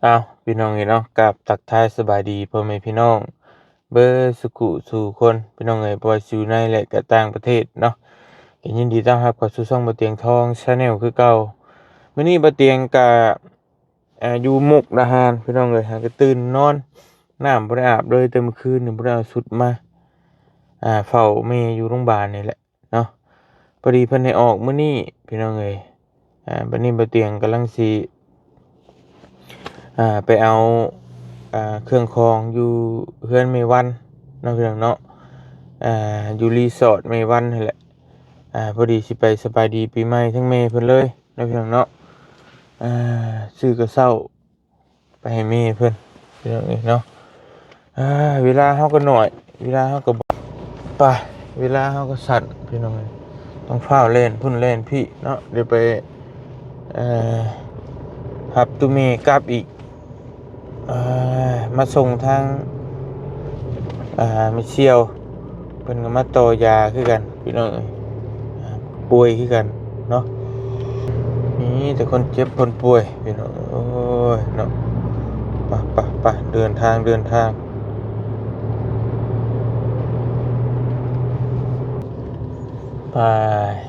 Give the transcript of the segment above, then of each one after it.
อ้าวพี่น้องเนาะกับทักทายสบายดีพ่อแม่พี่น้องเบอร์สุขุสู่คนพี่น้องบ่ว่าสิอยู่ในและก็ต่างประเทศเนาะก็ยินดีต้อนรับเข้าสู่ช่องบ่เตียงทอง Channel คือเก่ามื้อนี้บ่เตียงก็อยู่มุกดาหารพี่น้องหาก็ตื่นนอนน้ำบ่ได้อาบเลยแต่เมื่อคืนนี่บ่ได้เอาชุดมาเฝ้าแม่อยู่โรงบาลนี่แหละเนาะพอดีเพิ่นให้ออกมื้อนี้พี่น้องบัดนี้บ่เตียงกำลังสิ ไปเอาเครื่องคองอยู่เฮือนเมวันเนาะพี่น้องเนาะอยู่รีสอร์ทเมวันนี่แหละพอดีสิไปสบายดีปีใหม่ทั้งเมเพิ่นเลยเนาะพี่น้องเนาะซื้อกระเช้าไปให้เมเพิ่นพี่น้องเนาะเวลาเฮาก็น้อยเวลาเฮาก็บ่ไปเวลาเฮาก็สั้นพี่น้องต้องฟ้าวเล่นพุ่นเล่นพี่เนาะเดี๋ยวไปเอ่อรับตุเมกลับอีก มาส่งทางมิเชียวเพิ่นก็มาต่อยาคือกันพี่น้องป่วยคือกันเนาะนี่แต่คนเจ็บคนป่วยพี่น้องโอ้ยเนาะไปเดินทางไป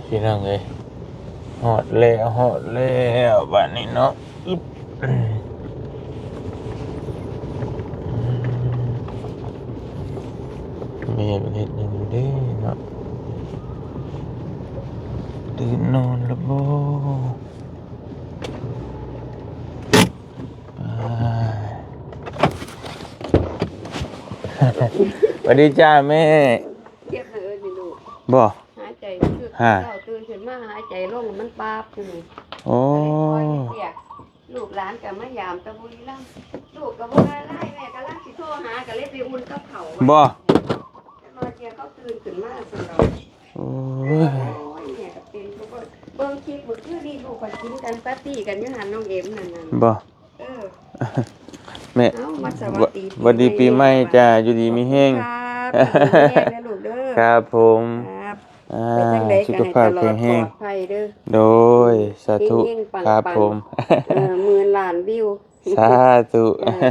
พี่น้องฮอดแล้วบัดนี้เนาะอึ๊บแม่เฮ็ดหยังอยู่เด้เนาะตื่นนอนแล้วบ่สวัสดีจ้าแม่เจ็บเลยนี่ลูกบ่หายใจคือเช้าตื่นขึ้นมาหายใจลงมันปาบอยู่โอ้เรียกลูกหลานกับมายามตะบุรีรัมย์ลูกกับบ่ได้ไล่แม่ก็ลักสิโทรหาก็เลยไปอุ่นกับเขาบ่มาเจียเขาตื่นขึ้นมาซั่นดอกโอ้ยแม่ก็เป็นทุกคนเบิ่งคลิปมื้อคืนนี้ลูกก็กินกันปาร์ตี้กันอยู่หันน้องเอ็มนั่นบ่แม่สวัสดีปีใหม่จ้าอยู่ดีมีแฮงครับลูกเด้อครับผมสุขภาพแข็งแรงโดยสาธุครับผม10,000 ล้านวิวสาธุ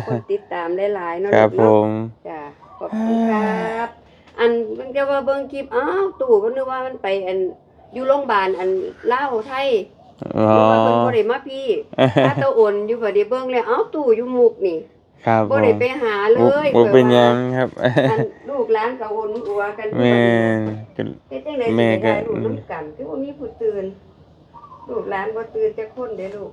คนติดตามหลายๆเนาะครับผมจ้าขอบคุณครับอันเพิ่นจะว่าเบิ่งคลิปอ้าวตู่เพิ่นนึกว่ามันไปอันอยู่โรงพยาบาลอันลาวไทยนึกว่าเพิ่นบ่ได้มาพี่ถ้าตะอ่นอยู่บ่ได้เบิ่งแล้วอ้าวตู่อยู่มุกนี่ครับบ่ได้ไปหาเลยบ่เป็นหยังครับลูกหลานก็อ่นอัวกันแม่เฮ็ดจังได๋สิได้ลูกนำกันคือบ่มีผู้ตื่นลูกหลานบ่ตื่นจักคนเด้ลูก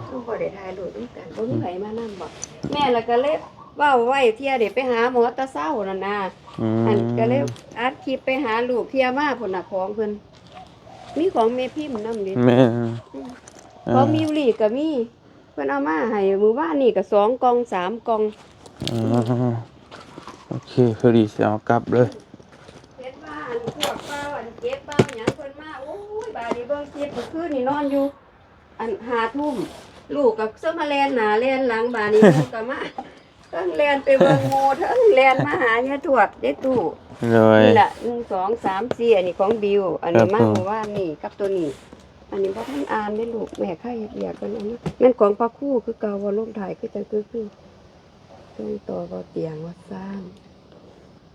ต้องบ่ได้ถ่ายรูปนำกันบ่มีไผมานำบ่แม่แล้วก็เลยเว้าไว้เที่ยได้ไปหาหมอตะเช้านั่นน่ะอันก็เลยอัดคลิปไปหาลูกเที่ยมาพุ่นน่ะของเพิ่นมีของแม่พิมพ์นำดิแม่ของมิวลี่ก็มีเพิ่นเอามาให้มื้อวานนี้ก็2กล่อง3กล่องโอเคพอดีสิเอากลับเลยเฮ็ดว่าอันพวกเป้าอันเก็บเป้าหยังเพิ่นมาโอ้ยบาดนี้เบิ่งคลิปเมื่อคืนนี่นอนอยู่อัน5 ทุ่มลูกก็ซึมาแล่นหน้าแล่นหลังบาดนี้ลูกก็มาทั้งแล่นไปเบิ่งโมทั้งแล่นมาหายายทวดยายตู้นี่ล่ะ1 2 3 4อันนี้ของบิวอันนี้มาเมื่อวานนี่กับตัวนี้อันนี้บ่ทันอ่านเด้ลูกแม่ใครเฮ็ดเวียกกันอันนี้แม่นของพระครูคือเก่าว่าลงถ่ายคือจังคือต้องต่อบ่เตียงว่าสร้าง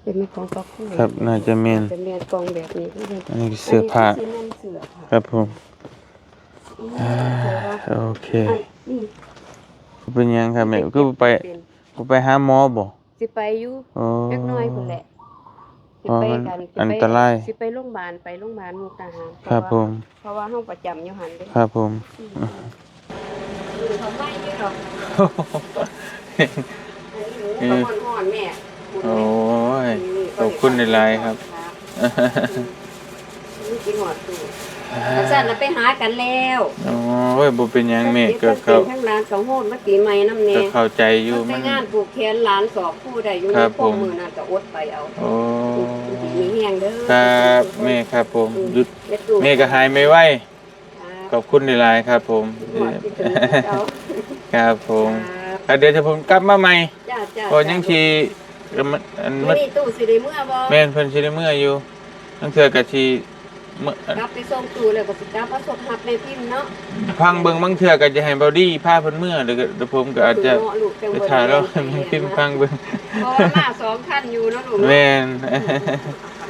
เป็นของพระครูครับน่าจะแม่นกล่องแบบนี้คืออันนี้เสื้อผ้าครับผมโอเคเป็นยังครับแม่คือไปหาหมอบ่สิไปอยู่จักหน่อยพุ่นแหละสิไปกันอันตรายสิไปโรงพยาบาลมุกดาหารครับผมเพราะว่าห้องประจำอยู่หันเด้ครับผมเขาไม่อยู่ดอกฮ้อนๆแม่โอ้ยขอบคุณหลายๆครับนี่กินหอดตู้อาจารย์น่ะไปหากันแล้วโอ้ยบ่เป็นหยังแม่ก็เข้าทั้งร้าน2โหดมาปีใหม่นำแน่ก็เข้าใจอยู่มันงานปลูกแขนหลานสอบผู้ได้อยู่ในป้อมมือนั่นก็อดไปเอาโอ้มีแห้งเด้อครับแม่ครับผมหยุดแม่ก็หายไม่ไหวขอบคุณหลายๆครับผมครับผมเดี๋ยวผมกลับมาใหม่พอยังทีนี่ตู้สิได้เมื่อบ่แม่นเพิ่นสิได้เมื่ออยู่ทั้งเทื่อก็สิ เมื่อก ลับไปส่งตู้แล้วก็สิกลับมาส่งหับแม่พิมพ์เนาะ พังเบิ่งบางเทื่อก็จะให้บอดี้พาเพิ่นเมื่อเดี๋ยวผมก็อาจจะ เนาะลูกจัง ไป บ่ ถ่ายแล้ว ได้ ให้พิมพ์ฟังเบิ่ง เพราะว่ามาสองคันอยู่เนาะลูกเนาะ แม่น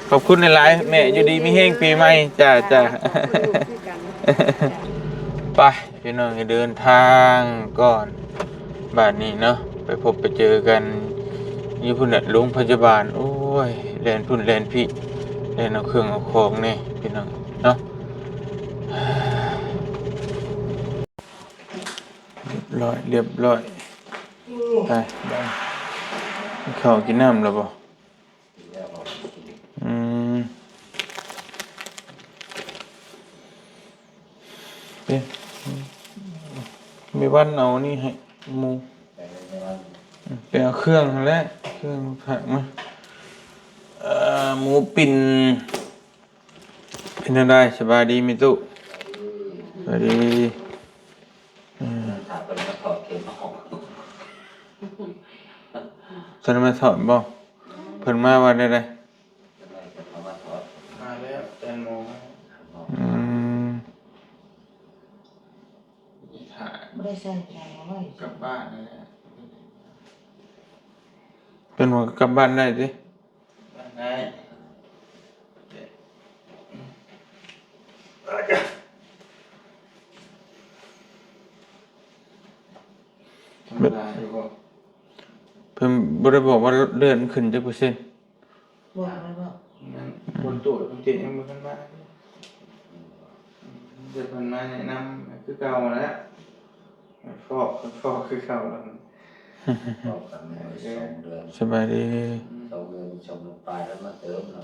ขอบคุณหลายๆแม่อยู่ดีมีแห้งปีใหม่จ้า ขอบคุณลูกคือกันจ้ะ ไปพี่น้องให้เดินทางก่อนบ้านนี้เนาะไปพบไปเจอกันอยู่พุ่นน่ะโรงพยาบาลโอ้ยแล่นพุ่นแล่นพี่แล่นเอาเครื่องเอาของนี่พี่น้องเนาะเรียบร้อยไปได้ข้าวกินน้ำแล้วบ่อืมเป็นมีวันเอานี่ให้หมูไปเอาเครื่องนั่นแหละเครื่องผักมาหมูปิ่นเป็นอะไรสบายดีมิตุสวัสดีฉันมาถอดบ่เพิ่นมาวันใดๆมาแล้วแตงโมอืมถ่าย ไม่ได้ใส่ใจเอาไว้ กลับบ้านนั่นแหละเป็นว่ากลับบ้านได้สิได้ธรรมดาอยู่บ่เพิ่นบ่ได้บอกว่าเลื่อนขึ้นจักเปอร์เซ็นต์ บอกอะไรบอก นั่นคนตรวจคนเจ็บยังบ่ทันมาเดี๋ยวเพิ่นมาแนะนำคือเก่าแล้วฟอกคือเก่าแล้ว บอกกันหน่อย2 เดือน สบายดี 2 เดือนชมลงไปแล้วมาเติมแล้ว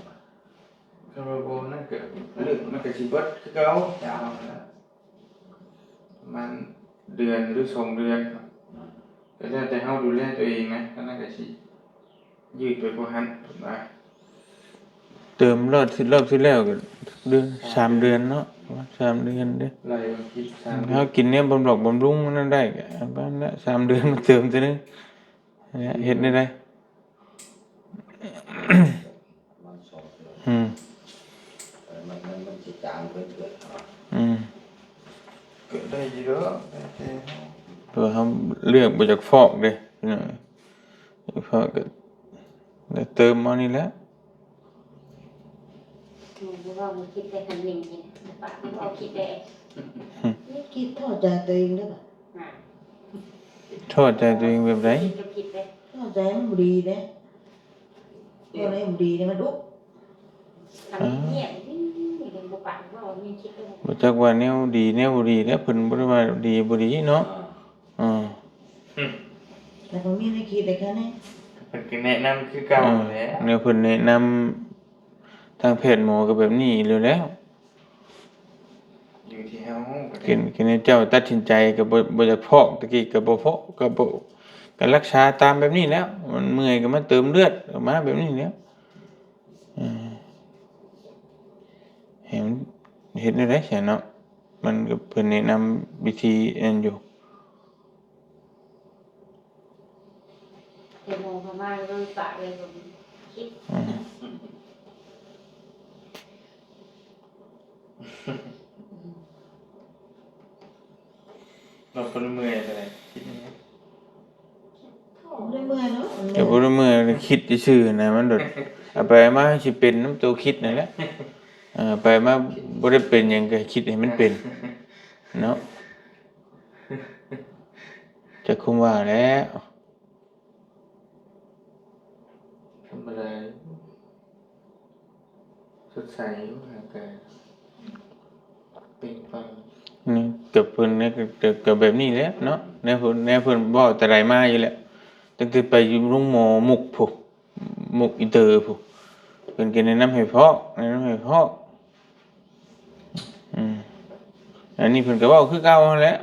คาราโบนั่นเกิดเรื่องมันก็สิเบิดคือเก่ามันเดือนหรือ2 เดือนก็แล้วแต่เฮาดูแลตัวเองนะก็น่าจะสิยืดไปกว่าหันถูกไหมเติมรอบที่แล้วก็เดือน3 เดือนเนาะ3 เดือนเด้อ ไล่วันที่3 เฮากินเนี่ยบำรุงมันนั่นได้ก็บ้านละ3 เดือนมาเติมตัวนึงเนี่ยเฮ็ดได้ มัน2 เดือน อืม มันจะจางเกิน อืมเกิดได้อยู่แล้วเพื่อเขาเลือกมาจากฟอกเด้พี่น้องฟอกก็ได้เติมมานี่แหละ มึงว่ามึงคิดได้คันหนึ่งนี่ปากมึงเอาคิดได้ นี่คิดทอดใจตัวเองได้ป่ะ อ่า โทษใจตัวเองแบบไหน คิดก็คิดได้ ทอดใจมันบุรีเนี่ยตัวไหนบุรีเนี่ยมันลุก ทำเงียบนี่เป็นบุปผาว่ามึงคิดได้ บ่จักว่าแนวดีแนวบ่ดีแล้วเพิ่นบ่ได้ว่าดีบ่ดีเนาะอือ แล้วก็มีในคิดได้แค่นี้ เพิ่นก็แนะนำคือเก่าแหละแนวเพิ่นแนะนำทางแพทย์หมอก็แบบนี้แล้วอยู่ที่เฮากินให้เจ้าตัดสินใจก็บ่อยากฟอกตะกี้ก็บ่ฟอกก็รักษาตามแบบนี้แล้วมันเมื่อยก็มาเติมเลือดออกมาแบบนี้แล้วอือเห็นเฮ็ดได้ใช่เนาะมันก็เพิ่นแนะนำวิธีอันอยู่ เดี๋ยวมองพม่าก็ปากเลยผมคิด เราคนเมื่อยอะไรคิดยังไง ไม่ได้เมื่อยเนาะ เดี๋ยวคนเมื่อยคิดชื่อนะมันโดดเอาไปมาสิเป็นน้ำตัวคิดนั่นแหละไปมาบ่ได้เป็นหยังก็คิดให้มันเป็นเนาะจะคุมว่าแล้วทำอะไรสดใสอยู่ห่างไกลเป็นปังนี่กับเพิ่นเนี่ยก็แบบนี้แหละเนาะแนวเพิ่นเว้าแต่ใดมาอยู่แล้วตั้งแต่ไปอยู่โรงหมอมุกพุมุกอินเตอร์พุเพิ่นก็แนะนำให้พอกอันนี้เพิ่นก็เว้าคือเก่านั่นแหละ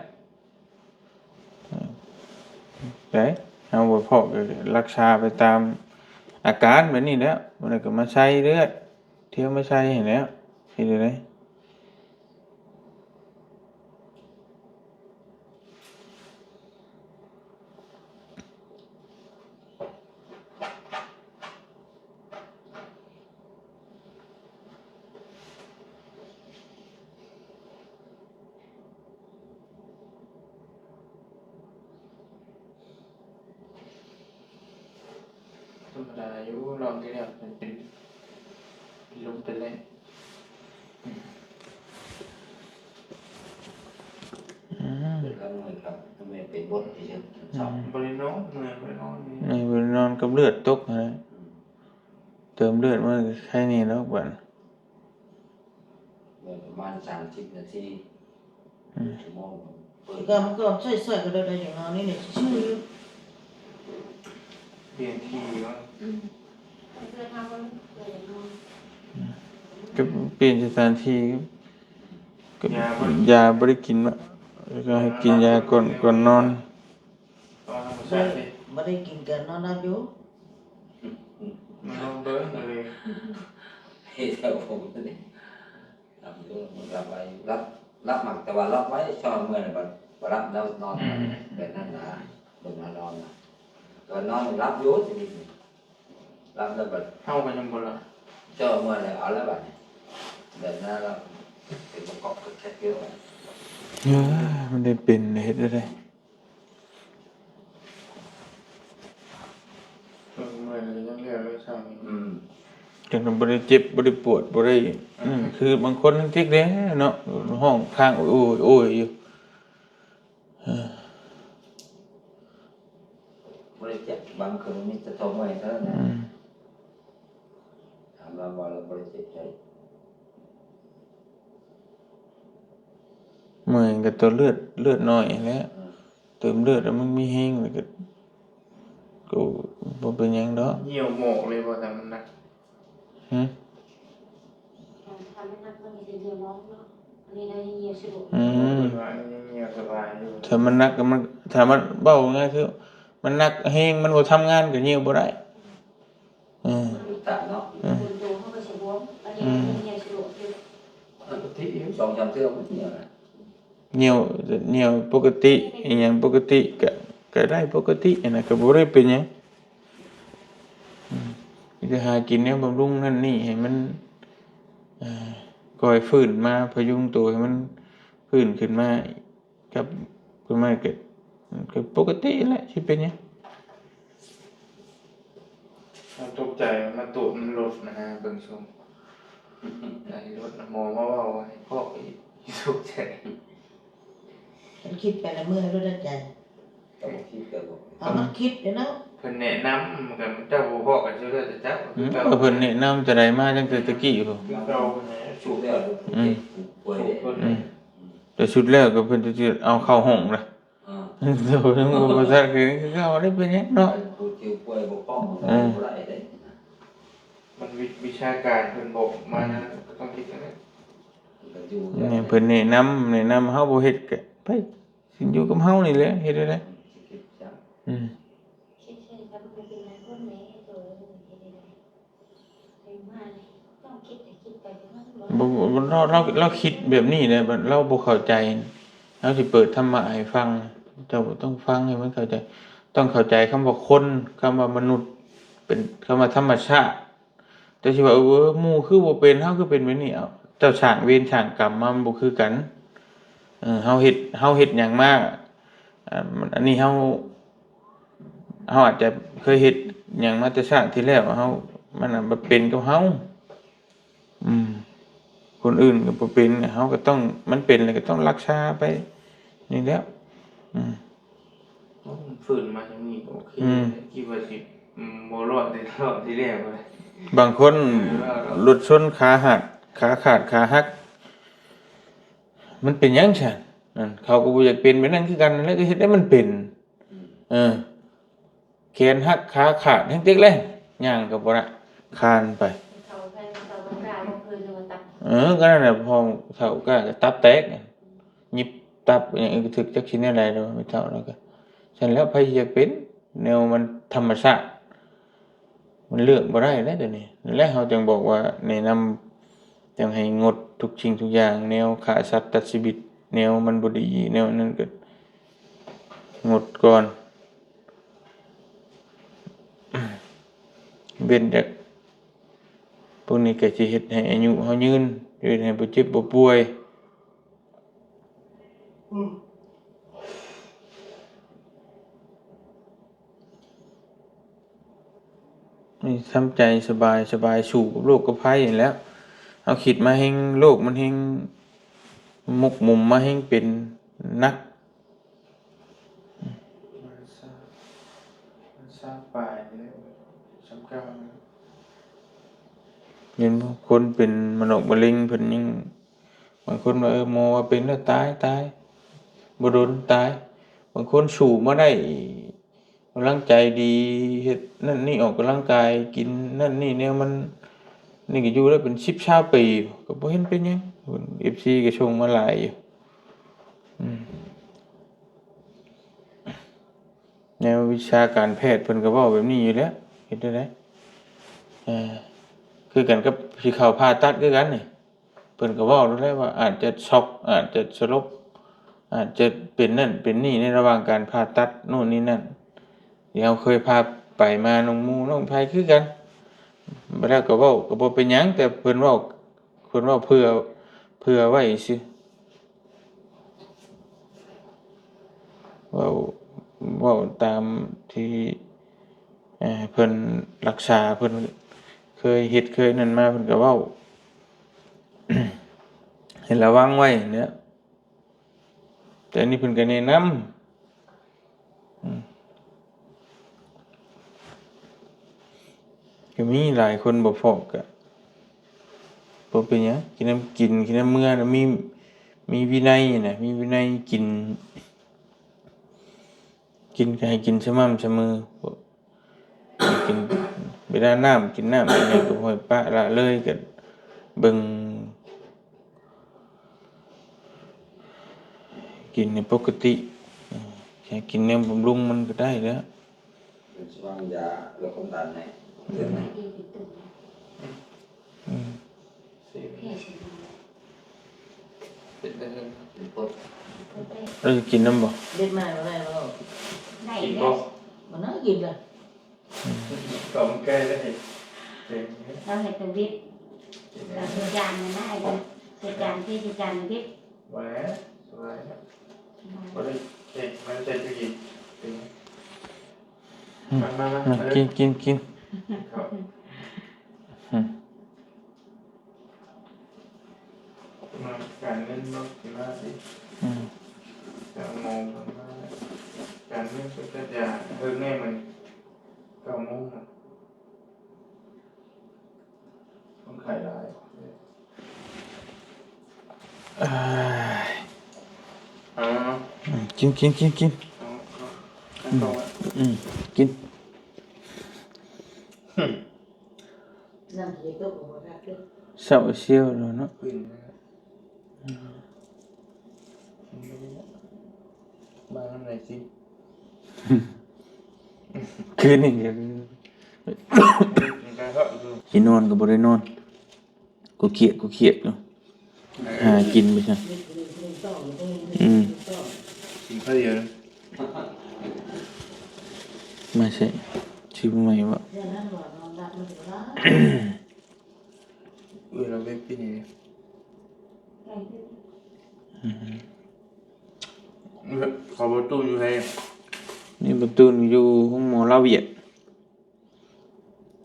ได้เอาบ่พอกก็รักษาไปตามอาการแบบนี้แหล้วมันก็มาใช้เลือดเที่ยวมาใช้ให้แล้วเฮ็ดได้ อบที่แล้วมันเป็นลมเป็นแรงแล้วมือครับไม่เป็นบทที่จะชอบบ ริโนอนเมื่อยบริโนอนนี่บริโนอนกับเลือดตกอะไรเติมเลือดมาแค่นี้แล้วบัด ประมาณ30 นาทีชั่วโมงเปิด ก็มันก็ใส่ๆก็ได้อย่างนี้เนี่ยชื่อ เปลี่ยนทีว่า เพื่อทำก็เกิดนอน ก็เปลี่ยนสถานที่ก็ยาบริกินมะแล้วก็ให้กินยาก่อนนอน ไม่ได้กินกันนอนนับอยู่ มันนอนเบิ้งเลย ให้เท่าผมนี่รับอยู่รับไว้รับหมักแต่ว่ารับไว้ชอบเมื่อไหร่รับแล้วนอนแบบนั้นนะบนนอนนะตอนนอนรับอยู่จะมีรับแล้วแบบ เข้ากันยังบ่ล่ะ ชอบเมื่อไหร่เอาแล้วแบบแบบนั้นเราเป็นประกอบกับแค่เดียว มันได้เป็นเฮ็ดได้เมื่อยเลยยังเรียกเลยซ้ำจังบ่ได้เจ็บบ่ได้ปวดบ่ได้คือบางคนมันเจ็บเด้เนาะห้องข้างโอ้ยอยู่ บริเจ็บบางคนมีจะทงไว้เท่านั้นถามว่าเราบริเจ็บใจ เหมือนกับตัวเลือดน้อยแล้วเติมเลือดแล้วมันมีแห้งเลยก็บ่เป็นหยังดอก เหี่ยวหมกเลยบ่แต่มันหนัก หึ ทำให้นักก็มีเดียวน้องเนาะอันนี้ได้เยี่ยสะดวก ว่ายังเหี่ยวสบายอยู่ ถ้ามันหนักก็มันถ้ามันเบาง่ายคือมันหนักแห้งมันบ่ทำงานก็เหี่ยวบ่ได้ ตาเนาะ คนดูเขาก็จะบวมอันนี้เยี่ยสะดวกอยู่ ปกติอยู่ 2-3 เทื่อมันเนี่ยนะ เหี่ยวปกติอีหยังปกติก็ได้ปกติอันนั้นก็บ่ได้เป็นหยังมีแต่หากินแนวบำรุงนั่นนี่ให้มันก่อยฟื้นมาพยุงตัวให้มันฟื้นขึ้นมากับขึ้นมาก็ปกติแหละสิเป็นหยัง มันตกใจมันตูดมันลดนะฮะเบิ่งชมไอ้รถหมอมาเว้าให้พ่ออีสุขใจ ฉันคิดไปในเมื่อรู้ได้ใจ ก็บ่คิดก็บ่ เอามันคิดเดี๋ยวนะ เพิ่นแนะนำกับเจ้าบ่พอกันซื่อๆแต่เจ้าคือเก่า เพิ่นแนะนำแต่ใดมาตั้งแต่ตะกี้พุ่น คือเก่าแหน่ ชูแล้วป่วย สุ เด้ ขเพิ่น แต่ชุดแรกก็เพิ่นจะเอาเข้าห้องเลย อ่า โตยังบ่ทันคือเขาได้เป็นหยังเนาะ ผู้ที่ป่วยบกพร่องบ่ได้เด้ มันวิชาการเพิ่นบอกมานะก็ต้องคิดกันนะ ก็อยู่ นี่เพิ่นแนะนำเฮาบ่เฮ็ดก็ไปสิอยู่กับเฮานี่แหละเฮ็ดได้ คิดจัง อืม ใช่ๆครับมันเป็นอะไรพวกนี้ตัวเป็นมากต้องคิดไปเราคิดแบบนี้แหละเราบ่เข้าใจเราสิเปิดธรรมะให้ฟังเจ้าต้องฟังให้มันเข้าใจต้องเข้าใจคำว่าคนคำว่ามนุษย์เป็นคำว่าธรรมชาติแต่สิว่าหมู่คือบ่เป็นเฮาคือเป็นแบบนี้เอาเจ้าสร้างเวรสร้างกรรมมามันบ่คือกันเฮาเฮ็ดหยังมาอันนี้เฮาอาจจะเคยเฮ็ดหยังมาแต่ชาติที่แล้วเฮามันน่ะบ่เป็นกับเฮาคนอื่นก็บ่เป็นเฮาก็ต้องมันเป็นแล้วก็ต้องรักษาไปนี่แหล้ว ฝืนมาอย่างนี้ก็โอเคคิดว่าสิบ่รอดแต่รอดที่แรกเลย บางคนรถชนขาหักขาขาดขาหักมันเป็นหยังซั่นนั่นเขาก็บ่อยากเป็นแบบนั้นคือกันนั่นแหละก็เฮ็ดให้มันเป็นแขนหักขาขาดทั้งเต็กเลยย่างก็บ่ได้คานไป เขาแฟนเขาบรรดาเมื่อคืนมาตัด ก็นั่นแหละพอเฒ่าก็ตับแตกหยิบตับอย่างอื่นก็ถึกจักชิ้นอะไรแล้วไม่เท่าแล้วก็ฉันแล้วไผอยากเป็นแนวมันธรรมชาติมันเลือกบ่ได้แล้วเดี๋ยวนี้นั่นแหละเขาจึงบอกว่าแนะนำจังให้งดทุกสิ่งทุกอย่างแนวฆ่าสัตว์ตัดชีวิตแนวมันบ่ดีแนวนั้นก็งดก่อนเว้นจากพวกนี้ก็สิเฮ็ดให้อายุเฮายืนเฮ็ดให้บ่เจ็บบ่ป่วย นี่ทำใจสบายสบายสู่กับโลกกับภัยนี่แหล้วเอาคิดมาแฮงโลกมันแฮงมุกมุมมาแฮงเป็นนักมันสร้างป่ายนี่สำคัญ เห็นบ่คนเป็นมโนมะเร็งเพิ่นยังบางคนว่าหมอว่าเป็นแล้วตายบ่โดนตายบางคนสู่มาได้กำลังใจดีเฮ็ดนั่นนี่ออกกำลังกายกินนั่นนี่แนวมันนี่ก็อยู่ได้เป็น10 20ปีก็บ่เห็นเป็นหยังเพิ่น FC ก็ส่งมาหลายอยู่อืมแนววิชาการแพทย์เพิ่นก็เว้าแบบนี้อยู่แล้วเฮ็ดได้ไดคือกันกับที่เขาผ่าตัดคือกันนี่เพิ่นก็เว้าแล้วแหละว่าอาจจะช็อกอาจจะสลบอาจจะเป็นนั่นเป็นนี่ในระหว่างการผ่าตัดโน่นนี่นั่นที่เราเคยพาไปมาน้องหมู่น้องไผคือกันบัดแล้วก็เว้าก็บ่เป็นหยังแต่เพิ่นเว้าเพื่อไว้ซื่อเว้าตามที่เพิ่นรักษาเพิ่นเคยเฮ็ดเคยนั่นมาเพิ่นก็เว้า ให้ระวังไว้เนี่ยแต่อันนี้เพิ่นก็แนะนำก็มีหลายคนบ่พอก็บ่เป็นหยังกินน้ำเมื่อน่ะมีวินัยน่ะมีวินัยกินก็ให้กินสม่ำเสมอบ่กินเวลาน้ำกินน้ำอะไรก็บ่ให้ปะละเลยก็เบิ่งกินในปกติแค่กินแนวบำรุงมันก็ได้แล้ว เป็นช่วงยาลดความดันให้เดือนนึง ดีเป็นตุ่ม สิ แค่สิบ เป็นได้เลย เป็นปุ๊บ คนได้ เราจะกินน้ำบ่ เด็ดมาบ่ได้แล้ว ได้ กิน แล้ บ่ ว มันน่ากินเลย สองแก้ได้เจ๋ง เราเห็นตัววิทย์เราเสียจานมันได้เลยเสียจานที่เสียจานวิทย์ แหวสวยนะบ่ได้เจ๋งมันใจจะกินเป็นมา กิน ครับมาการเงินเนาะสิมาสิจะมองมาการเงินก็จะยาเฮิงแน่มัน9 โมงต้องขายได้กินกิน เอากิน น้ำเย็นก็บ่ได้ด้วย เศร้าเสียวแล้วเนาะ ขึ้นนะครับบ้านน้ำไหนสิ คืนนี้ก็ การก็คือ สินอนก็บ่ได้นอนกูเครียดอยู่หากินไปซะ นี่ต้องต้อง กินข้าวเดียวนะ มาใช่ชื่อใหม่ว่า เรื่องนั้นว่านอนดับมันถึงละ เราไปปีนี้ ได้ด้วย ขอประตูอยู่ไหน นี่ประตูอยู่ห้องหมอลาเวียด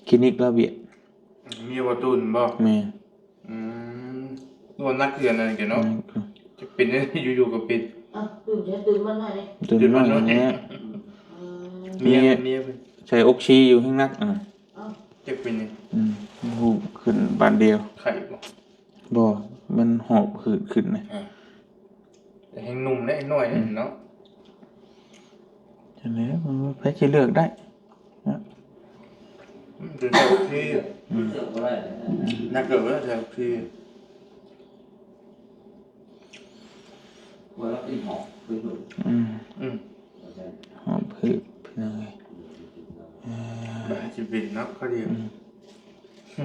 คลินิกลาเวียด มีประตูบ่ แม่ ตัวนักเรียนอะไรกันเนาะจะเป็นอยู่ๆก็เป็น อ่ะตื่นมันหน่อยดิ ตื่นมาเนี่ย เมีย ใส่อกชีอยู่ข้างนักจะเป็น หูขึ้นบานเดียว ไข่บ่ บ่มันหอบขึ้นนะ แต่แห้งนุ่มได้น้อยเนาะ ฉะนั้นมันแพ้จะเลือกได้นะ เดี๋ยวจะที่ เรื่องอะไร นักเกิดว่าจะที่ ว่าเราเป็นหอกเป็นหนุ่ม หอบขึ้นเป็นยังไง แบบจะเป็นเนาะข้าวเดียว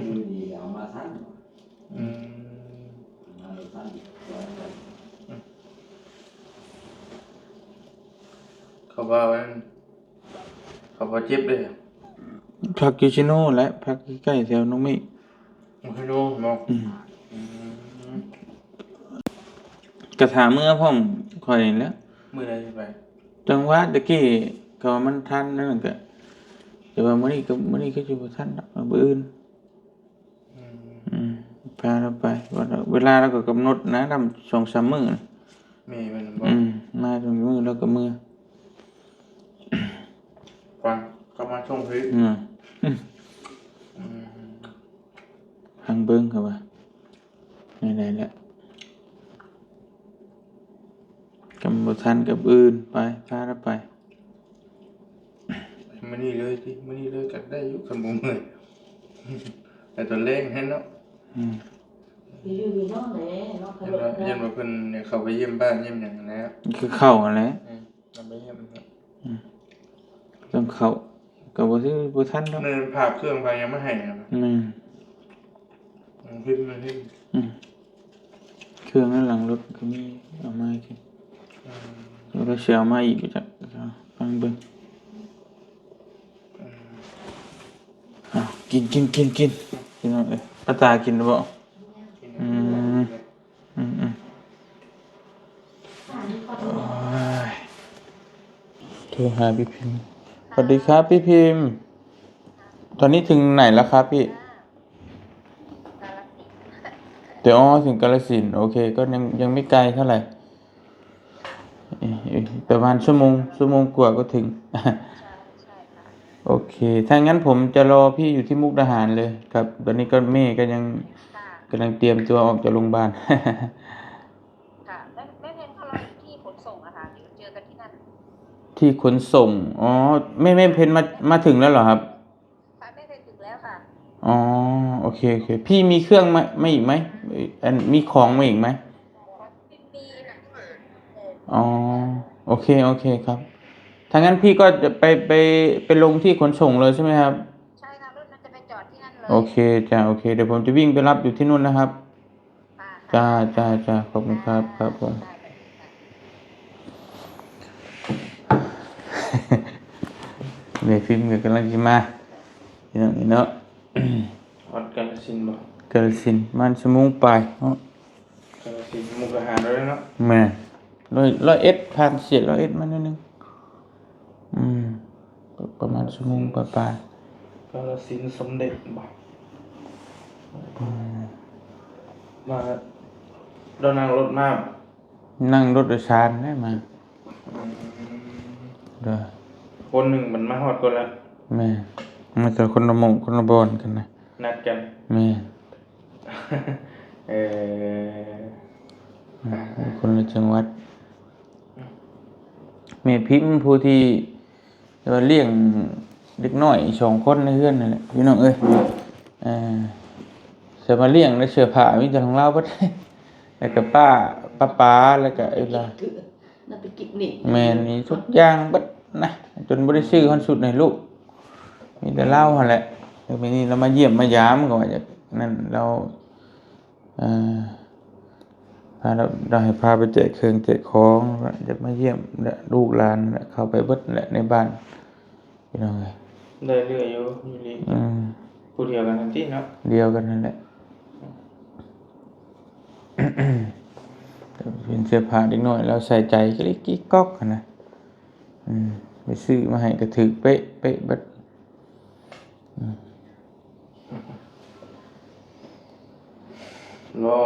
มือดีเอามาทั้งมาทั้ง เขาว่าเขาว่าเจ็บเลย พักกิชิโน่และพักใกล้ๆแถวน้องมิ ไม่รู้เนาะ กระถาเมื่อพ่อมคอยนี่แหล้ว มือไหนไป จังหวะตะกี้ก็มันทันนั่นก็ แต่ว่ามื้อนี้ก็สิบ่ทันดอกมื้ออื่นพาเราไปว่าเวลาเราก็กำหนดนะนำ2-3มื้อน่ะ แม่มันบ่ มาตรงมื้อแล้วก็มื้อ ฟังก็มาช่วงพี่ ทางเบิ่งครับว่าไหนๆแหละกำบ่ทันกับอื่นไปพาเราไป มื้อนี้เลยติมื้อนี้เลยก็ได้อยู่คันบ่เมื่อยแต่ตอนแรกให้เนาะ อยู่มีน้องแหละน้องเขา ยันว่าเพิ่นเนี่ยเข้าไปเยี่ยมบ้านเยี่ยมหยังนะ คือเข้าหั่นแหละ นำไปเยี่ยมครับ ต้องเข้าก็บ่ทันดอก นั่นภาพเครื่องไปยังไม่ให้ครับ พิมพ์มาพิมพ์ เครื่องนั้นหลังรถก็มีเอามาอีกแล้วก็เสียมาอีกจักฟังเบิ่งกินพี่น้องเอ้ยป้าตากินหรือเปล่าโทรหาพี่พิมพ์สวัสดีครับพี่พิมพ์ตอนนี้ถึงไหนแล้วครับพี่เดี๋ยวถึงกาฬสินธุ์โอเคก็ยังไม่ไกลเท่าไหร่ประมาณชั่วโมงกว่าก็ถึงโอเคถ้างั้นผมจะรอพี่อยู่ที่มุกดาหารเลยครับตอนนี้ก็แม่ก็ยังกำลังเตรียมตัวออกจากโรงพยาบาล ค่ะแม่เพนเขารออยู่ที่ขนส่งอะค่ะเดี๋ยวเจอกันที่นั่น ที่ขนส่งอ๋อแม่เพนมาถึงแล้วเหรอครับ ค่ะแม่เพนถึงแล้วค่ะ อ๋อโอเคพี่มีเครื่องมาอีกไหมมีของมาอีกไหม มีนะ อ๋อโอเคครับถ้างั้นพี่ก็จะไปลงที่ขนส่งเลยใช่ไหมครับ ใช่ค่ะรถมันจะไปจอดที่นั่นเลย โอเคโอเคเดี๋ยวผมจะวิ่งไปรับอยู่ที่นู่นนะครับ ค่ะ จ้าขอบคุณครับผม ได้เลยค่ะ เมฟิล์มก็กำลังจะมานี่เนาะ ฮอดกาฬสินธุ์บ่ กาฬสินธุ์มันชั่วโมงปลายเนาะ กาฬสินธุ์มุกดาหารเลยเนาะ แม่ร้อยเอ็ดผ่านเสีย101มานิดนึงประมาณชั่วโมงปลาย กาฬสินธุ์สมเด็จบ่มาเรานั่งรถมา นั่งรถโดยสารได้มาเด้อ คนหนึ่งมันมาฮอดก่อนแล้ว แม่มาจากคนละหมองคนละบอนกันนะ นัดกัน แม่ เออ คนละจังหวัดแม่พิมพ์ผู้ที่ว่าเลี้ยงเด็กน้อย2คนในเฮือนนั่นแหละพี่น้องเอ้ยจะมาเลี้ยงและเสื้อผ้ามีแต่ของเราเบิด แล้วก็ป้าแล้วก็ไอ้ล่ะ น่าไปกินนี่ แม่นี่ทุกอย่างเบิดนะจนบ่ได้ซื้อคอนสุดให้ลูกมีแต่เล่าหั่นแหละแล้วมื้อนี้เรามาเยี่ยมมายามก็ว่าจะนั่นเราพาให้พาไปแจกเครื่องแจกของจะมาเยี่ยมลูกหลานเข้าไปเบิดแหละในบ้านพี่น้องเอ้ย ได้เรื่อยอยู่นี่ผู้เดียวกันทั้งที่เนาะ เดียวกันนั่นแหละ เป็นเสื้อผ้าเด็กน้อยเราใส่ใจกิ๊กก๊อกนะไปซื้อมาให้ก็ถือเป๊ะเบิด รอ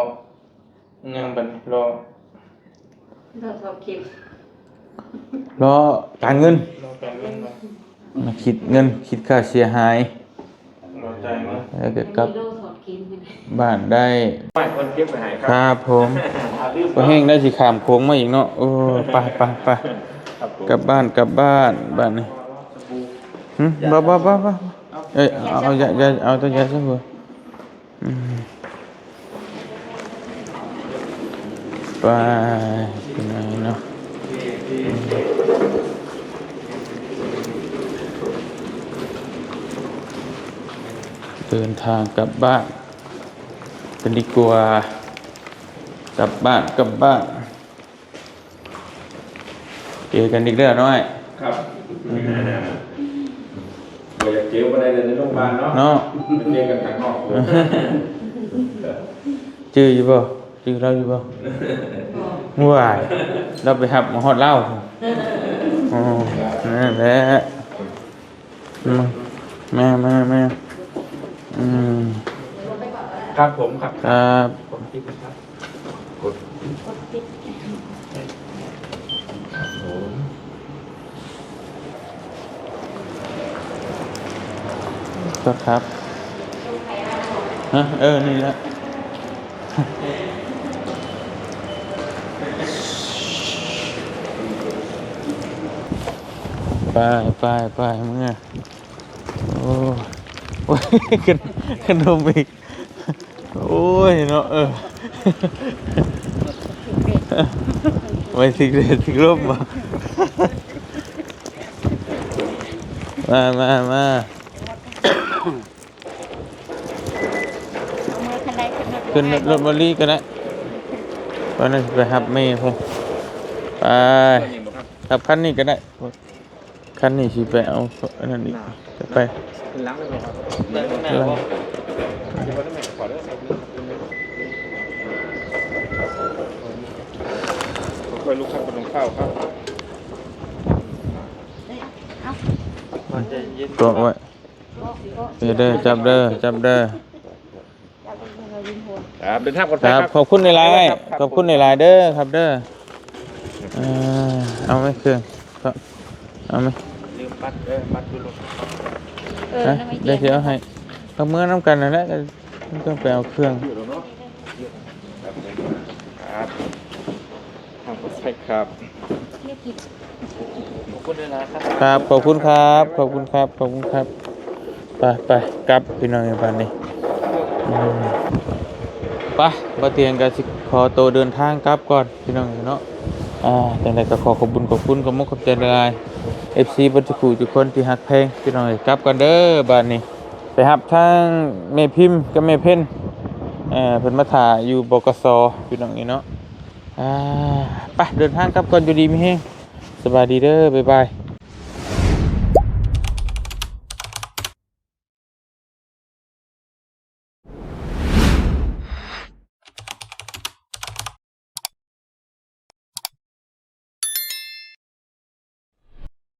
ยังบัดนี้รอ เราสอบคิว รอการเงิน รอการเงินมา มาคิดเงินคิดค่าเสียหาย รอจ่ายมา แล้วก็กลับ โลถอดกินไป บ้านได้ ไม่คนเก็บไปให้ค ครับ รับผมก็แห้งได้สิขามโค้งมาอีกเนาะโอ้ไปกลับบ้านบ้านนี่บ้าเอ้ยเอาอย่าเอาตัวยาซะหัวไปเป็นไงเนาะเดินทางกลับบ้านกันดีกว่ากลับบ้านเจอกันอีกแล้วน้อย ครับบ่อยากเจอบ่ได้เลยในโรงพยาบาลเนาะ เนาะ ไปเจอกันข้างนอกเลย ชื่ออยู่บ่ชื่อเราอยู่บ่ว้ายเราไปหับมาฮอดเหล้านั่นแหละ มาอืม ครับผมครับ ครับ ผมคิดครับกด กดปิด ผม ก็ครับฮะนี่แหละไปมึงอ่ะโอ้โอ้ยขนมอีกโอ้ยเนาะไว้สิเด็ดสิร่มมาเอามือคันใดขึ้นรถ ขึ้นรถบอลลี่กันนะตอนนั้นไปหับเมย์พงไปขับคันนี้ก็ได้คันนี้สิไปเอาอันนั้นอีกจะไป ล้างเลยครับ ล้าง ค่อยลุกขึ้นไปลงข้าวครับ ตัวไว้เด้อจับเด้อ ครับเดินทางปลอด ค ภัย รับ ครับ ขอบคุณในไลน์ขอบคุณในไลน์เด้อครับเด้อเอาไหมเครื่องครับเอาไหม ลืมมัดมัดดูลง เดี๋ยวเอาให้เอาเมื่อน้ำกันนั่นแหละก็ต้องไปเอาเครื่อง อยู่แล้วเนาะครับทางปลอดภัยครับขอบคุณด้วยนะครับ ครับขอบคุณครับขอบคุณครับไปกลับพี่น้องในบ้านนี้ไปบ่เตียงก็สิขอตัวเดินทางกลับก่อนพี่น้องเนาะจังได๋ก็ขอบคุณขอบมุกขอบใจหลาย FC บัดทุกคนที่ฮักเพลงพี่น้องกลับก่อนเด้อบ้านนี้ไปรับทางแม่พิมพ์กับแม่เพ็ญเพิ่นมาถ่าอยู่บกสพี่น้องนี่เนาะไปเดินทางกลับก่อนอยู่ดีมีแฮงสบายดีเด้อบ๊ายบาย